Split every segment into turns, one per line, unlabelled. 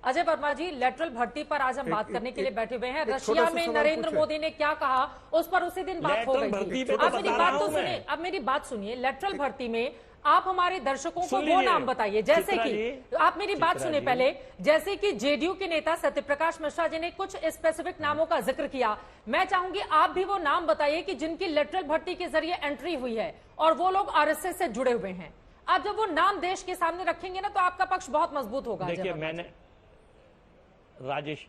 अजय वर्मा जी, lateral भर्ती पर आज हम बात करने के लिए बैठे हुए हैं। रशिया में नरेंद्र मोदी ने क्या कहा उस पर उसी दिन बात हो गई थी। आप मेरी बात तो सुनिए, अब मेरी बात सुनिए। लेटरल भर्ती में आप हमारे दर्शकों को वो नाम बताइए, जैसे कि आप मेरी बात सुने पहले, जैसे कि जेडीयू के नेता सत्यप्रकाश मिश्रा जी ने कुछ स्पेसिफिक नामों का जिक्र किया। मैं चाहूंगी आप भी वो नाम बताइए कि जिनकी लेटरल भर्ती के जरिए एंट्री हुई है और वो लोग आरएसएस से जुड़े हुए हैं। आप जब वो नाम देश के सामने रखेंगे ना तो आपका पक्ष बहुत मजबूत होगा।
देखिए, मैंने राजेश,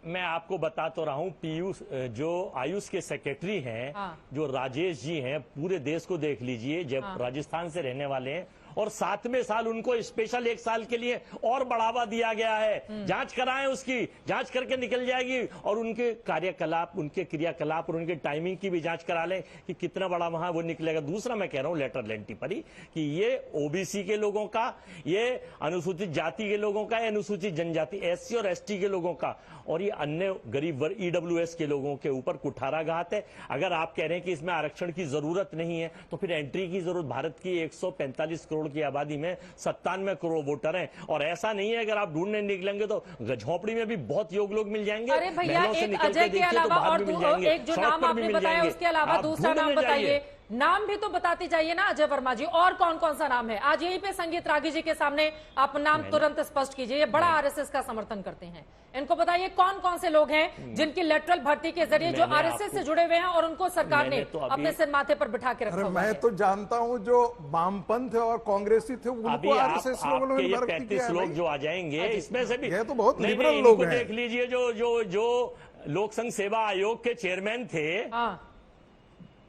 मैं आपको बता तो रहा हूं, पीयूष जो आयुष के सेक्रेटरी हैं, जो राजेश जी हैं, पूरे देश को देख लीजिए, जब राजस्थान से रहने वाले हैं, और 7वें साल उनको स्पेशल 1 साल के लिए और बढ़ावा दिया गया है। जांच कराएं, उसकी जांच करके निकल जाएगी, और उनके कार्यकलाप, उनके क्रियाकलाप और उनके टाइमिंग की भी जांच करा लें कि कितना बड़ा वहां वो निकलेगा। दूसरा मैं कह रहा हूं लेटर लेंटी पर ही कि ये ओबीसी के लोगों का, ये अनुसूचित जाति के लोगों का, अनुसूचित जनजाति एससी और एसटी के लोगों का, और ये अन्य गरीब वर्ग ईडब्ल्यूएस के लोगों के ऊपर कुठाराघात है। अगर आप कह रहे हैं कि इसमें आरक्षण की जरूरत नहीं है तो फिर एंट्री की जरूरत, भारत की 145 करोड़ की आबादी में 97 करोड़ वोटर हैं, और ऐसा नहीं है अगर आप ढूंढने निकलेंगे तो झोपड़ी में भी बहुत योग लोग मिल जाएंगे।
अरे भैया, एक अजय के अलावा और एक जो नाम आपने बताया उसके अलावा दूसरा नाम बताइए। नाम भी तो बताती जाइए ना अजय वर्मा जी, और कौन कौन सा नाम है? आज यहीं पे संगीत रागी जी के सामने आप नाम तुरंत स्पष्ट कीजिए। ये बड़ा आरएसएस का समर्थन करते हैं, इनको बताइए कौन कौन से लोग हैं जिनकी लेटरल भर्ती के जरिए जो आरएसएस से जुड़े हुए हैं और उनको सरकार ने अपने सिर माथे पर बिठा के रखा।
मैं तो जानता हूं जो वामपंथ और कांग्रेसी थे उनको आरएसएस लोगों ने भर्ती किया।
35 लोग जो आ जाएंगे इसमें से भी,
ये तो बहुत लिबरल लोग हैं।
देख लीजिए, जो लोक संघ सेवा आयोग के चेयरमैन थे,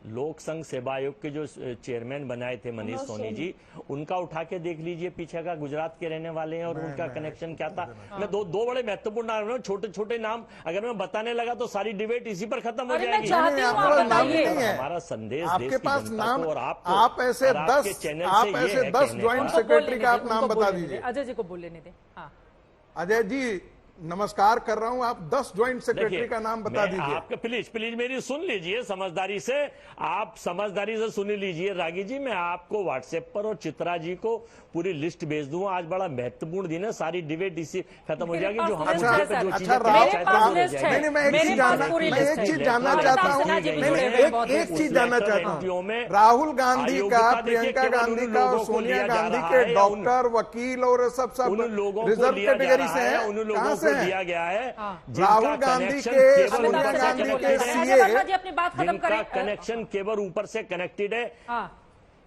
लोक संघ सेवा आयोग के जो चेयरमैन बनाए थे मनीष सोनी जी, उनका उठा के देख लीजिए, पीछे का गुजरात के रहने वाले हैं, और उनका कनेक्शन क्या था। मैं दो बड़े महत्वपूर्ण नाम, छोटे छोटे नाम अगर मैं बताने लगा तो सारी डिबेट इसी पर खत्म हो जाएगी। हमारा संदेश
आपके पास नाम, आप ऐसे 10 ज्वाइंट सेक्रेटरी का आप नाम बता दीजिए।
अजय जी को बोल लेने दें।
अजय जी नमस्कार कर रहा हूं, आप 10 ज्वाइंट सेक्रेटरी का नाम बता दीजिए।
आपके प्लीज मेरी सुन लीजिए समझदारी से, आप समझदारी से सुन लीजिए। रागी जी, मैं आपको व्हाट्सएप पर और चित्रा जी को पूरी लिस्ट भेज दूंगा। आज बड़ा महत्वपूर्ण दिन है, सारी डिबेट इसी खत्म हो जाएगी। जो हम
मैं एक चीज जानना चाहता हूँ, एक चीज जानना चाहता हूँ। राहुल गांधी का, प्रियंका गांधी का और सोनिया गांधी के डॉक्टर, वकील और सब रिजर्व कैटेगरी से हैं,
उन लोगों को दिया गया है
राहुल गांधी के, सोनिया गांधी के सीए,
जिनका कनेक्शन केवल ऊपर से कनेक्टेड है।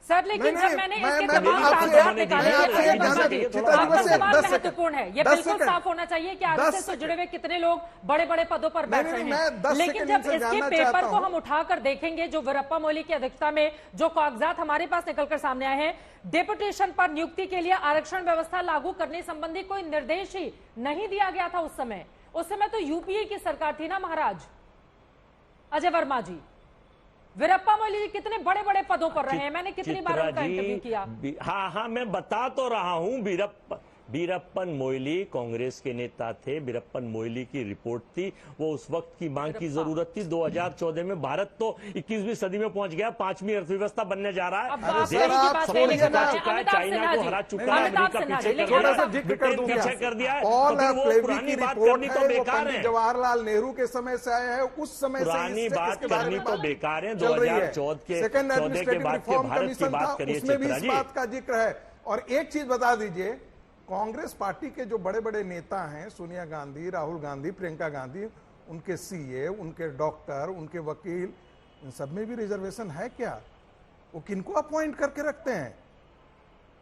सर, लेकिन जब मैंने इसके तमाम महत्वपूर्ण है, ये बिल्कुल साफ होना चाहिए कि आरएसएस से जुड़े हुए कितने लोग बड़े बड़े पदों पर बैठ रहे हैं। लेकिन जब इसके पेपर को हम उठाकर देखेंगे, जो वीरप्पा मोइली की अध्यक्षता में जो कागजात हमारे पास निकलकर सामने आए हैं, डेपुटेशन पर नियुक्ति के लिए आरक्षण व्यवस्था लागू करने संबंधी कोई निर्देश ही नहीं दिया गया था उस समय। उस समय तो यूपीए की सरकार थी ना महाराज। अजय वर्मा जी, वीरप्पा मोइली जी कितने बड़े बड़े पदों पर रहे हैं, मैंने कितनी बार उनका इंटरव्यू किया।
हाँ, मैं बता तो रहा हूं। वीरप्पन मोइली कांग्रेस के नेता थे, वीरप्पन मोइली की रिपोर्ट थी, वो उस वक्त की मांग की जरूरत थी। 2014 में भारत तो 21वीं सदी में पहुंच गया, 5वीं अर्थव्यवस्था बनने जा रहा है, देश जिता चुका है, चाइना को हरा चुका है, अमेरिका पीछे कर दिया है। पुरानी बात करनी तो बेकार है,
जवाहरलाल नेहरू के समय से आया है, उस समय
पुरानी बात करनी तो बेकार है। 2014 के बाद के भारत की बात करिए,
उसमें भी इस बात का जिक्र है। और एक चीज बता दीजिए, कांग्रेस पार्टी के जो बड़े बड़े नेता हैं, सोनिया गांधी, राहुल गांधी, प्रियंका गांधी, उनके सीए, उनके डॉक्टर, उनके वकील, इन सब में भी रिजर्वेशन है क्या? वो किनको अपॉइंट करके रखते हैं?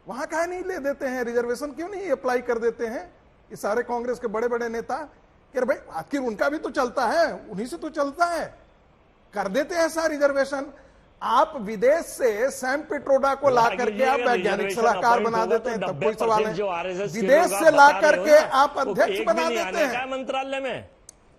वहां काहे नहीं ले देते हैं? रिजर्वेशन क्यों नहीं अप्लाई कर देते हैं ये सारे कांग्रेस के बड़े बड़े नेता? कि भाई आखिर उनका भी तो चलता है, उन्हीं से तो चलता है, कर देते हैं ऐसा रिजर्वेशन। आप विदेश से सैम पिट्रोडा को ला करके आप वैज्ञानिक सलाहकार बना देते हैं, तब कोई सवाल है। विदेश से ला करके आप अध्यक्ष बना देते हैं
मंत्रालय में।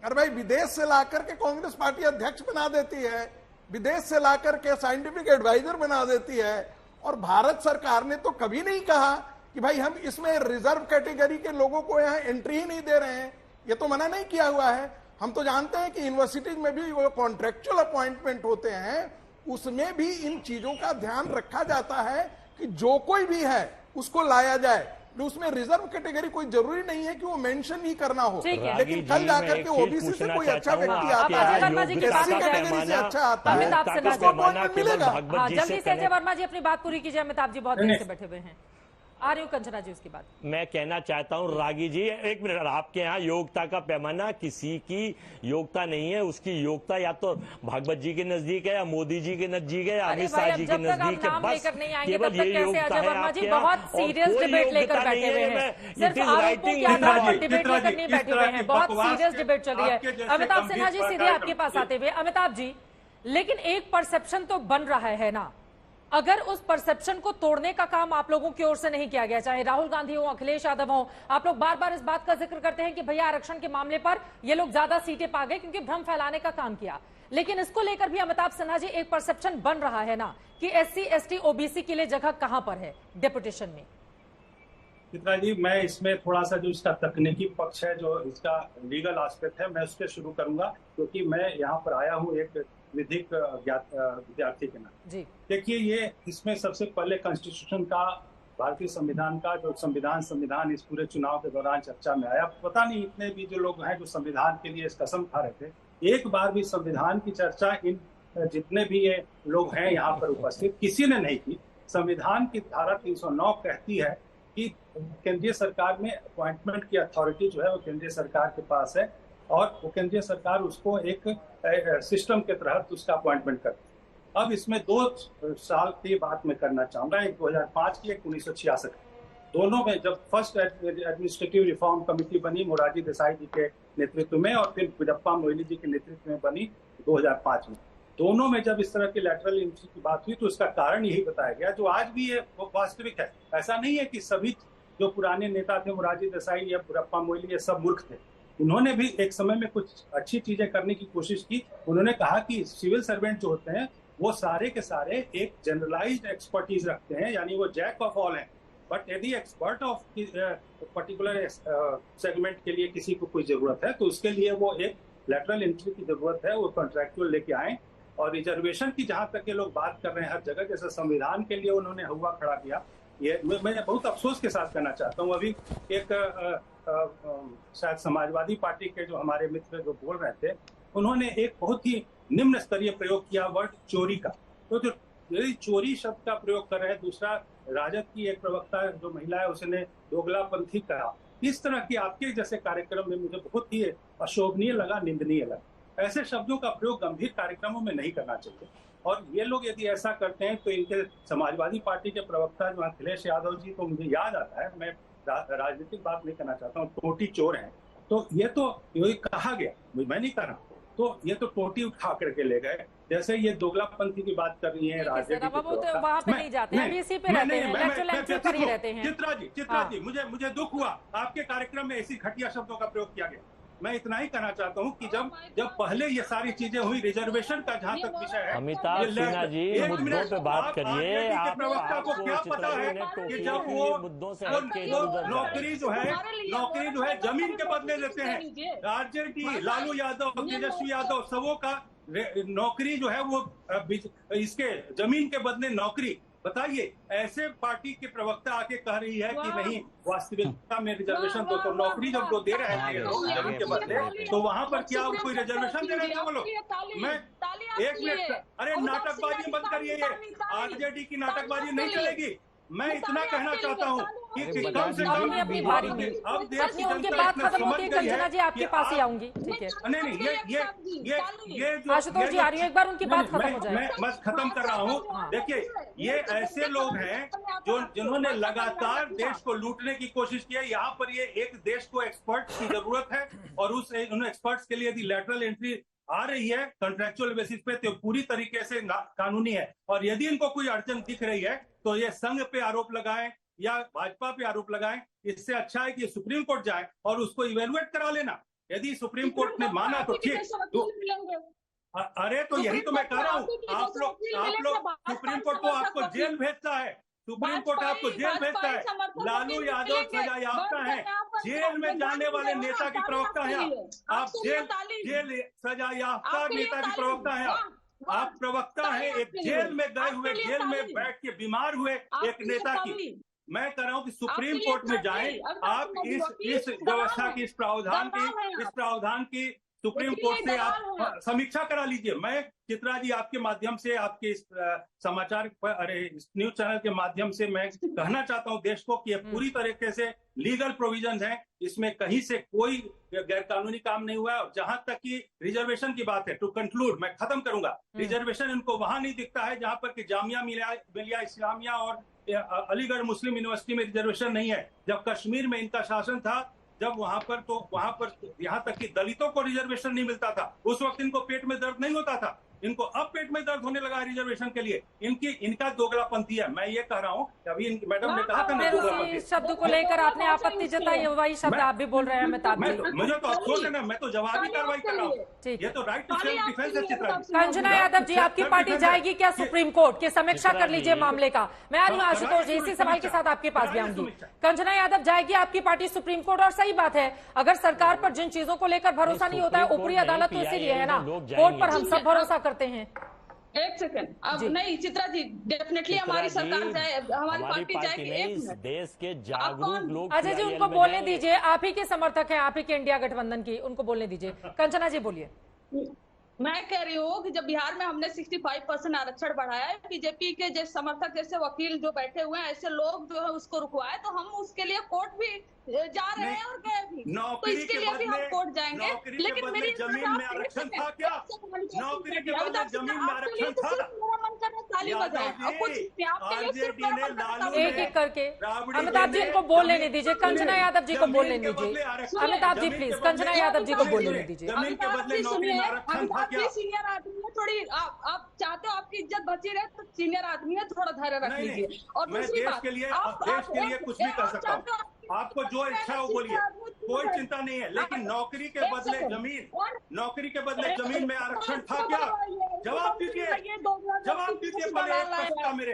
अरे भाई, विदेश से ला करके कांग्रेस पार्टी अध्यक्ष बना देती है, विदेश से ला करके साइंटिफिक एडवाइजर बना देती है। और भारत सरकार ने तो कभी नहीं कहा कि भाई हम इसमें रिजर्व कैटेगरी के लोगों को यहाँ एंट्री ही नहीं दे रहे हैं, ये तो मना नहीं किया हुआ है। हम तो जानते हैं कि यूनिवर्सिटीज में भी वो कॉन्ट्रेक्चुअल अपॉइंटमेंट होते हैं, उसमें भी इन चीजों का ध्यान रखा जाता है कि जो कोई भी है उसको लाया जाए। उसमें रिजर्व कैटेगरी कोई जरूरी नहीं है कि वो मेंशन ही करना हो, लेकिन कल जाकर के ओबीसी से कोई अच्छा व्यक्ति आता है, एससी कैटेगरी से अच्छा आता है, उसको अपॉइंटमेंट मिलेगा।
जल्दी से अजय वर्मा जी अपनी बात पूरी कीजिए। अमिताभ जी बहुत देर से बैठे हुए हैं। आ रही हूँ कंचना जी उसकी बात।
मैं कहना चाहता हूँ रागी जी, एक मिनट, आपके यहाँ योग्यता का पैमाना किसी की योग्यता नहीं है, उसकी योग्यता या तो भागवत जी के नजदीक है या मोदी जी के नजदीक है या अमित शाह जी के नजदीक है, बस केवल ये योग्यता है आपके यहाँ,
बहुत सीरियस डिबेट लेकर बैठे हुए हैं, सिर्फ आरोपों के आधार पर डिबेट लेकर नहीं बैठे हुए हैं, बहुत सीरियस डिबेट चल रही है। अमिताभ सिन्हा जी सीधे आपके पास आते हुए, अमिताभ जी लेकिन एक परसेप्शन तो बन रहा है ना, अगर उस परसेप्शन को तोड़ने का काम आप लोगों की ओर से नहीं किया गया, चाहे राहुल गांधी हो, अखिलेश यादव हो, आप लोग बार बार इस बात का जिक्र करते हैं कि भैया आरक्षण के मामले पर ये लोग ज्यादा सीटें पा गए क्योंकि भ्रम फैलाने का काम किया, लेकिन इसको लेकर भी अमिताभ सिन्हा जी एक परसेप्शन बन रहा है ना कि एससी एसटी ओबीसी के लिए जगह कहां पर है डेपुटेशन में।
चित्रा जी, मैं इसमें थोड़ा सा जो इसका तकनीकी पक्ष है, जो इसका लीगल एस्पेक्ट है, मैं उसके शुरू करूंगा, क्योंकि मैं यहाँ पर आया हूँ एक विधिक विद्यार्थी के नाते। देखिए, ये इसमें सबसे पहले कॉन्स्टिट्यूशन का, भारतीय संविधान का जो संविधान इस पूरे चुनाव के दौरान चर्चा में आया। पता नहीं इतने भी जो लोग हैं जो संविधान के लिए इस कसम खा रहे थे, एक बार भी संविधान की चर्चा इन जितने भी ये लोग हैं यहाँ पर उपस्थित किसी ने नहीं की। संविधान की धारा 309 कहती है कि केंद्रीय सरकार में अपॉइंटमेंट की अथॉरिटी जो है वो केंद्रीय सरकार के पास है, और वो केंद्रीय सरकार उसको एक सिस्टम के तहत उसका अपॉइंटमेंट करती है। अब इसमें 2 साल की बात मैं करना चाहूंगा, एक 2005 की, एक 1966। दोनों में जब फर्स्ट एडमिनिस्ट्रेटिव रिफॉर्म कमेटी बनी मोरारजी देसाई जी के नेतृत्व में, और फिर वीरप्पा मोइली जी के नेतृत्व में बनी 2005 में, दोनों में जब इस तरह की लैटरल एंट्री की बात हुई तो उसका कारण यही बताया गया, जो आज भी ये वास्तविक है। ऐसा नहीं है कि सभी जो पुराने नेता थे, मोरारजी देसाई या वीरप्पा मोइली, ये सब मूर्ख थे। उन्होंने भी एक समय में कुछ अच्छी चीजें करने की कोशिश की। उन्होंने कहा कि सिविल सर्वेंट जो होते हैं वो सारे के सारे एक जनरलाइज्ड एक्सपर्टीज रखते हैं, यानी वो जैक ऑफ ऑल हैं, बट यदि एक्सपर्ट ऑफ पर्टिकुलर सेगमेंट के लिए किसी को कोई जरूरत है तो उसके लिए वो एक लेटरल एंट्री की जरूरत है, वो कॉन्ट्रैक्चुअल लेके आए। और रिजर्वेशन की जहां तक ये लोग बात कर रहे हैं हर जगह, जैसे संविधान के लिए उन्होंने हुआ खड़ा किया, ये मैं बहुत अफसोस के साथ कहना चाहता हूँ। अभी एक शायद समाजवादी पार्टी के जो हमारे मित्र जो बोल रहे थे, उन्होंने एक बहुत ही निम्न स्तरीय प्रयोग किया वर्ड चोरी का। तो जो चोरी शब्द का प्रयोग कर रहे हैं, दूसरा राजद की एक प्रवक्ता जो महिला है उसने दोगलापंथी कहा। इस तरह की आपके जैसे कार्यक्रम में मुझे बहुत ही अशोभनीय लगा, निंदनीय लगा। ऐसे शब्दों का प्रयोग गंभीर कार्यक्रमों में नहीं करना चाहिए। और ये लोग यदि ऐसा करते हैं तो इनके समाजवादी पार्टी के प्रवक्ता जो अखिलेश यादव जी, तो मुझे याद आता है, मैं राजनीतिक बात नहीं करना चाहता हूँ, टोटी चोर हैं। तो ये तो यही कहा गया, मैं नहीं कर रहा, तो ये तो टोटी उठा करके ले गए। जैसे ये दोगलापंथी की बात कर रही है राजनीतिक,
वहाँ पे नहीं जाते हैं, इसी पे रहते हैं।
चित्रा जी, मुझे दुख हुआ आपके कार्यक्रम में ऐसी घटिया शब्दों का प्रयोग किया गया। मैं इतना ही कहना चाहता हूँ कि जब पहले ये सारी चीजें हुई, रिजर्वेशन का जहाँ तक विषय है,
अमिताभ सिन्हा जी मुद्दों पे बात करिए।
प्रवक्ता को क्या पता है कि जब वो नौकरी जो है जमीन के बदले देते हैं, आरजेडी, लालू यादव, तेजस्वी यादव, सबों का नौकरी जो है वो इसके जमीन के बदले नौकरी। बताइए, ऐसे पार्टी के प्रवक्ता आके कह रही है कि नहीं, वास्तविकता में रिजर्वेशन तो नौकरी जब वो दे रहे थे जमीन के बदले, तो वहां पर क्या कोई रिजर्वेशन दे रहे थे वो लोग? मैं एक मिनट, अरे नाटकबाजी बंद करिए, ये आरजेडी की नाटकबाजी नहीं चलेगी। मैं इतना कहना चाहता हूँ कि कम से कम
अपनी बारी में अब उनकी बात खत्म होती है, कंचना जी आपके पास ही आऊंगी, ठीक है?
नहीं, ये जो
आशुतोष जी आ रही है, एक बार उनकी बात खत्म हो जाए।
मैं बस खत्म कर रहा हूँ। देखिए, ये ऐसे लोग हैं जिन्होंने लगातार देश को लूटने की कोशिश की है। यहाँ पर ये एक देश को एक्सपर्ट की जरूरत है, और उन एक्सपर्ट्स के लिए यदि लेटरल एंट्री आ रही है कॉन्ट्रेक्चुअल बेसिस पे, तो पूरी तरीके से कानूनी है। और यदि इनको कोई अड़चन दिख रही है तो ये संघ पे आरोप लगाएं या भाजपा पे आरोप लगाएं। इससे अच्छा है कि सुप्रीम कोर्ट जाए और उसको इवेलुएट करा लेना। यदि सुप्रीम कोर्ट ने माना तो ठीक, अरे तो यही तो मैं कह रहा हूँ। आप लोग सुप्रीम कोर्ट को आपको जेल भेजता है, सुप्रीम कोर्ट आपको जेल भेजता है। लालू यादव सजा याफ्ता है, जेल में जाने वाले नेता की प्रवक्ता है आप। जेल सजा याफ्ता नेता की प्रवक्ता है आप प्रवक्ता है एक जेल में गए हुए, जेल में बैठ के बीमार हुए एक नेता की। मैं कह रहा हूं कि सुप्रीम कोर्ट में जाएं आप, इस व्यवस्था की, इस प्रावधान की सुप्रीम कोर्ट से आप समीक्षा करा लीजिए। मैं चित्रा जी आपके माध्यम से, आपके इस समाचार इस न्यूज चैनल के माध्यम से मैं कहना चाहता हूं देश को कि ये पूरी तरीके से लीगल प्रोविजन है, इसमें कहीं से कोई गैरकानूनी काम नहीं हुआ है। और जहां तक कि रिजर्वेशन की बात है, टू कंक्लूड मैं खत्म करूंगा, रिजर्वेशन इनको वहां नहीं दिखता है जहां पर कि जामिया मिलिया इस्लामिया और अलीगढ़ मुस्लिम यूनिवर्सिटी में रिजर्वेशन नहीं है। जब कश्मीर में इनका शासन था, जब वहां पर यहां तक कि दलितों को रिजर्वेशन नहीं मिलता था, उस वक्त इनको पेट में दर्द नहीं होता था। इनको अब पेट में दर्द होने लगा रिजर्वेशन के लिए। इनका दोगलापंथी है। मैं ये कह रहा हूँ, अभी मैडम ने कहा था ना दोगलापंथी
शब्द को लेकर आपने आपत्ति जताई, वही शब्द आप भी बोल रहे हैं अमिताभ जी।
मुझे तो अफसोस है ना, मैं तो जवाबी कार्रवाई कर रहा हूँ। ये तो राइट टू सेल्फ डिफेंस है। चित्रा जी,
कंचना यादव जी, आपकी पार्टी जाएगी क्या सुप्रीम कोर्ट की? समीक्षा कर लीजिए मामले का। मैं आ रही हूँ आशुतोष जी, इसी सवाल के साथ आपके पास भी आऊंगी। कंचना यादव, जाएगी आपकी पार्टी सुप्रीम कोर्ट? और सही बात है, अगर सरकार पर जिन चीजों को लेकर भरोसा नहीं होता है, ऊपरी अदालत तो इसीलिए है ना, कोर्ट पर हम सब भरोसा करते हैं।
एक सेकंड, अब नहीं चित्रा जी, डेफिनेटली हमारी सरकार जाए, हमारी पार्टी जाएगी। एक मिनट,
देश के जागरूक लोग,
अजय जी उनको बोलने दीजिए, आप ही के समर्थक हैं, आप ही के इंडिया गठबंधन की, उनको बोलने दीजिए। कंचना जी बोलिए।
मैं कह रही हूँ कि जब बिहार में हमने 65% आरक्षण बढ़ाया है, बीजेपी के जैसे समर्थक, जैसे वकील जो बैठे हुए हैं, ऐसे लोग जो है उसको रुकवाए, तो हम उसके लिए कोर्ट भी जा रहे हैं और गए भी, तो इसके लिए भी हम कोर्ट जाएंगे। लेकिन मेरी
जमीन में आरक्षण था क्या? नौकरी के बदले जमीन में आरक्षण था?
मेरा मन कर रहा है ताली बजाए और कुछ
एक एक करके। अमिताभ जी इनको बोल लेने दीजिए, कंचना यादव जी को बोल लेने दीजिए। अमिताभ जी प्लीज, कंचना यादव जी को बोल लेने दीजिए।
जमीन के बदले नौकरी में आरक्षण था क्या?
सीनियर आदमी है, थोड़ी आप चाहते हो आपकी इज्जत बची रहे, तो सीनियर आदमी है, थोड़ा धैर्य रख लीजिए। और
मैं देश के लिए कुछ भी कर सकता हूँ। आपको जो इच्छा हो बोलिए, कोई चिंता नहीं है। लेकिन नौकरी के बदले जमीन में आरक्षण था क्या? जवाब दीजिए, पहले एक प्रश्न का मेरे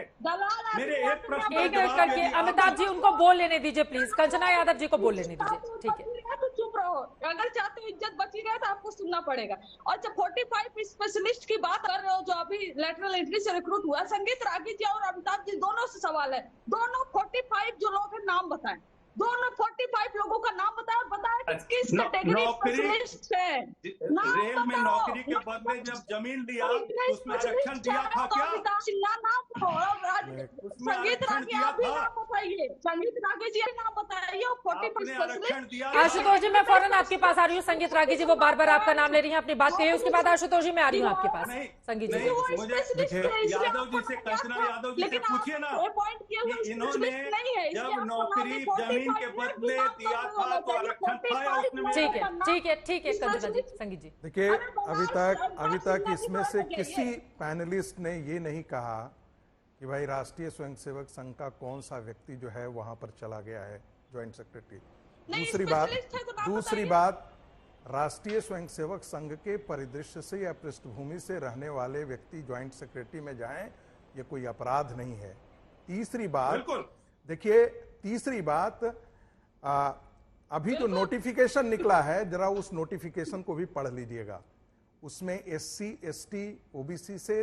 एक प्रश्न
एक करके। अमिताभ जी उनको बोल लेने दीजिए प्लीज, कंचना यादव जी को बोल लेने दीजिए। ठीक है,
तो चुप रहो। अगर चाहते हो इज्जत बची रहे तो आपको सुनना पड़ेगा। और जब 45 स्पेशलिस्ट की बात कर रहे हो जो अभी लेटरल एंट्री से रिक्रूट हुआ, संगीत रागी जी और अमिताभ जी दोनों से सवाल है, दोनों 45 जो लोग हैं नाम बताएं, दोनों 45 लोगों का नाम बताया, बताया कि किस कैटेगरी स्पेशलिस्ट है।
रेल में नौकरी के बदले जब जमीन दिया तो उसमें आरक्षण दिया था क्या?
संगीत रागी आप भी नाम बताइए, संगीत रागी जी नाम बताइए। 45 स्पेशलिस्ट।
आशुतोष जी मैं फौरन आपके पास आ रही हूँ। संगीत रागी जी वो बार बार आपका नाम ले रही हैं, अपनी बात कहिए, उसके बाद आशुतोष जी मैं आ रही हूँ आपके पास। संगीत जी
यादव जी से, कंचना यादव जी से पूछिए ना, इन्होंने जब नौकरी जमीन के बदले दिया था तो आरक्षण था उसने?
ठीक है कंचना जी। संगीत जी
देखिए, अभी तक इसमें से किसी पैनलिस्ट ने ये नहीं कहा कि भाई राष्ट्रीय स्वयंसेवक संघ का कौन सा व्यक्ति जो है वहां पर चला गया है ज्वाइंट सेक्रेटरी। दूसरी बात, राष्ट्रीय स्वयंसेवक संघ के परिदृश्य से या पृष्ठभूमि से रहने वाले व्यक्ति ज्वाइंट सेक्रेटरी में जाएं, ये कोई अपराध नहीं है। तीसरी बात देखिए, अभी जो नोटिफिकेशन निकला है, जरा उस नोटिफिकेशन को भी पढ़ लीजिएगा। उसमें SC, ST, OBC से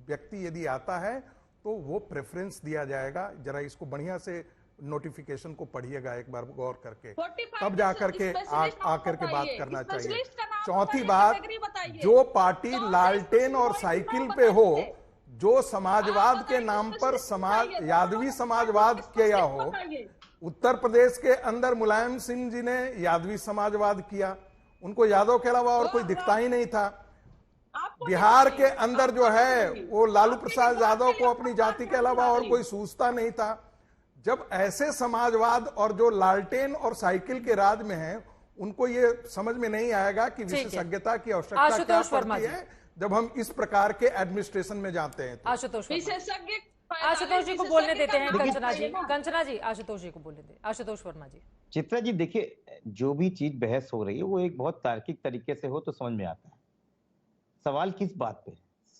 व्यक्ति यदि आता है तो वो प्रेफरेंस दिया जाएगा। जरा इसको बढ़िया से नोटिफिकेशन को पढ़िएगा एक बार गौर करके, तब जाकर के आकर के बात करना चाहिए। चौथी बात, जो पार्टी लालटेन और साइकिल पे हो, जो समाजवाद के नाम पर यादवी समाजवाद किया हो, उत्तर प्रदेश के अंदर मुलायम सिंह जी ने यादवी समाजवाद किया, उनको यादव के अलावा और कोई दिखता ही नहीं था। बिहार के अंदर जो है वो लालू प्रसाद यादव को अपनी जाति के अलावा और कोई सूझता नहीं था। जब ऐसे समाजवाद और जो लालटेन और साइकिल के राज में हैं, उनको ये समझ में नहीं आएगा कि विशेषज्ञता की आवश्यकता क्या पड़ती है जब हम इस प्रकार के एडमिनिस्ट्रेशन में जाते हैं।
आशुतोष जी को बोलने देते हैं। कंचना जी आशुतोष जी को बोलने दें। आशुतोष वर्मा जी।
चित्रा जी देखिए, जो भी चीज बहस हो रही है वो एक बहुत तार्किक तरीके से हो तो समझ में आता है। सवाल किस बात पे?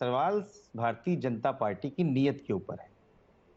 सवाल भारतीय जनता पार्टी की नीयत के ऊपर है।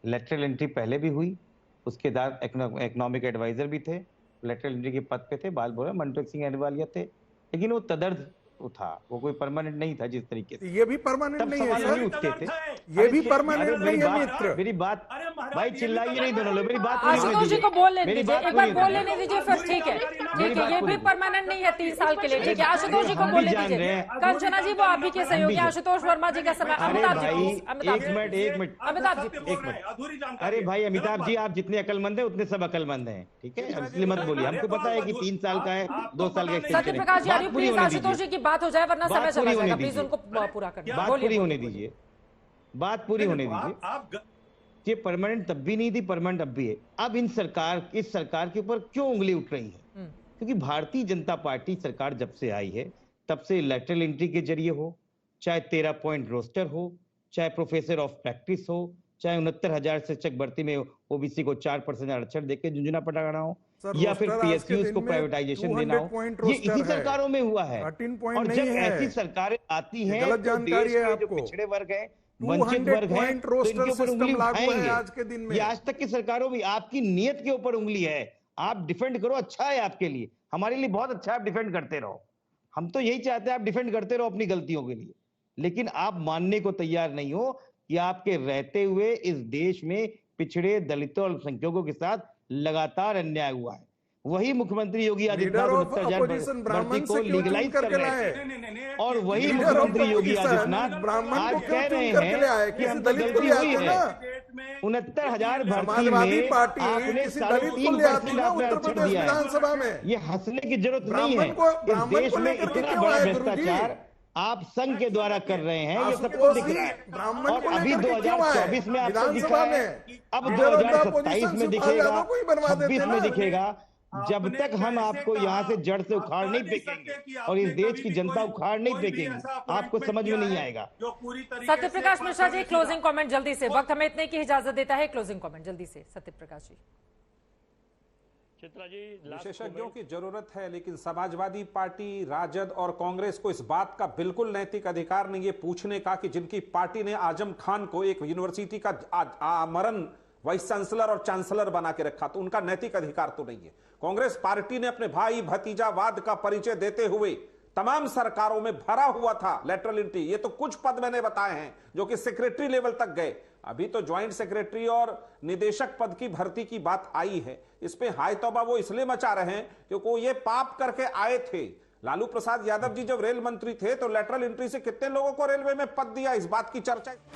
लेटरल एंट्री पहले भी हुई, उसके बाद इकोनॉमिक एडवाइजर भी थे, लेटरल एंट्री के पद पे थे, बाल बोल मनप्रीत सिंह अहलूवालिया थे, लेकिन वो तदर्थ था, वो कोई परमानेंट नहीं था। जिस तरीके से
ये भी परमानेंट नहीं है सर,
उठते थे,
ये भी परमानेंट नहीं है मित्र।
मेरी बात भाई चिल्लाइए नहीं दोनों लोग, मेरी बात पूरी होने
आशुतोष जी
दीजिए,
को बोल लेने
मेरी
दीजिए,
बात
एक बार
पूरी
बोल
होने
लेने दीजिए, फिर ठीक है, ठीक है, ये भी परमानेंट नहीं है 3 साल के लिए, ठीक है। आशुतोष जी को
हम भी
बोलने
जान रहे
दीजिए,
हैं।
कंचना जी वो आप ही के सहयोगी आशुतोष वर्मा जी का समय।
अरे
अमिताभ
भाई
जी, अमिताभ
एक
जी,
मिनट
अमिताभ जी,
एक मिनट। अरे भाई अमिताभ जी, आप जितने अक्लमंद हैं उतने सब अक्लमंद हैं, ठीक है, इसलिए मत बोलिए। हमको पता है कि 3 साल का है, 2 साल का एक्सटेंशन
सत्य प्रकाश जी,
है।
प्लीज आशुतोष जी की बात हो जाए, वरना समय चला जाएगा, प्लीज उनको पूरा कर
बात पूरी होने दीजिए, बात पूरी होने दीजिए। ये परमानेंट तब भी नहीं थी, परमानेंट अब भी है। अब इस सरकार के ऊपर क्यों उंगली उठ रही है? क्योंकि भारतीय जनता पार्टी सरकार जब से आई है तब से लैटरल एंट्री के जरिए हो, चाहे 13 पॉइंट रोस्टर हो, चाहे प्रोफेसर ऑफ प्रैक्टिस हो, चाहे 69,000 शिक्षक भर्ती में ओबीसी को 4% आरक्षण देके झुंझुना पटाना हो, या फिर पीएसयूज को प्राइवेटाइजेशन देना हो, ये इसी सरकारों में हुआ है। और जब ऐसी सरकारें आती हैं
गलत
तो
जानकारी
देश
है
में जो
आपको।
पिछड़े वर्ग है, वंचित वर्ग है, तो इनके ऊपर उंगली उठाएंगे।
आज के दिन में
ये आज तक की सरकारों में आपकी नीयत के ऊपर उंगली है। आप डिफेंड करो, अच्छा है आपके लिए, हमारे लिए बहुत अच्छा है, आप डिफेंड करते रहो। हम तो यही चाहते हैं आप डिफेंड करते रहो अपनी गलतियों के लिए, लेकिन आप मानने को तैयार नहीं हो कि आपके रहते हुए इस देश में पिछड़े, दलितों और अल्पसंख्यकों के साथ लगातार अन्याय हुआ है। वही मुख्यमंत्री योगी आदित्यनाथ 69,000 भर्ती को लीगलाइज कर रहे हैं, और वही मुख्यमंत्री योगी आदित्यनाथ आज कह रहे हैं कि हम दलित हुई है। 69,000 भर्ती में आपने 3.5% आपने आरक्षण दिया है। ये हंसने की जरूरत नहीं है। इस देश में इतना बड़ा भ्रष्टाचार आप संघ के द्वारा कर रहे हैं, ये सबको दिख रहा है। और अभी 2024 में आपको दिखा है, अब 2027 में दिखेगा, 26 में दिखेगा। जब तक हम आपको यहाँ से जड़ से उखाड़ नहीं फेंकेंगे और इस देश की जनता उखाड़ नहीं फेंकेंगे, आपको समझ में नहीं आएगा।
सत्य प्रकाश मिश्रा जी, क्लोजिंग कमेंट जल्दी से, वक्त हमें इतने की इजाजत देता है, क्लोजिंग कमेंट जल्दी से सत्य प्रकाश जी।
चित्रा जी,
विशेषज्ञों की जरूरत है, लेकिन समाजवादी पार्टी, राजद और कांग्रेस को इस बात का बिल्कुल नैतिक अधिकार नहीं है पूछने का कि जिनकी पार्टी ने आजम खान को एक यूनिवर्सिटी का आमरण वाइस चांसलर और चांसलर बना के रखा, तो उनका नैतिक अधिकार तो नहीं है। कांग्रेस पार्टी ने अपने भाई भतीजावाद का परिचय देते हुए तमाम सरकारों में भरा हुआ था लैटरल एंट्री। ये तो कुछ पद मैंने बताए हैं जो कि सेक्रेटरी लेवल तक गए, अभी तो ज्वाइंट सेक्रेटरी और निदेशक पद की भर्ती की बात आई है। इस पे हाय तौबा वो इसलिए मचा रहे हैं क्योंकि वो ये पाप करके आए थे। लालू प्रसाद यादव जी जब रेल मंत्री थे तो लैटरल एंट्री से कितने लोगों को रेलवे में पद दिया, इस बात की चर्चा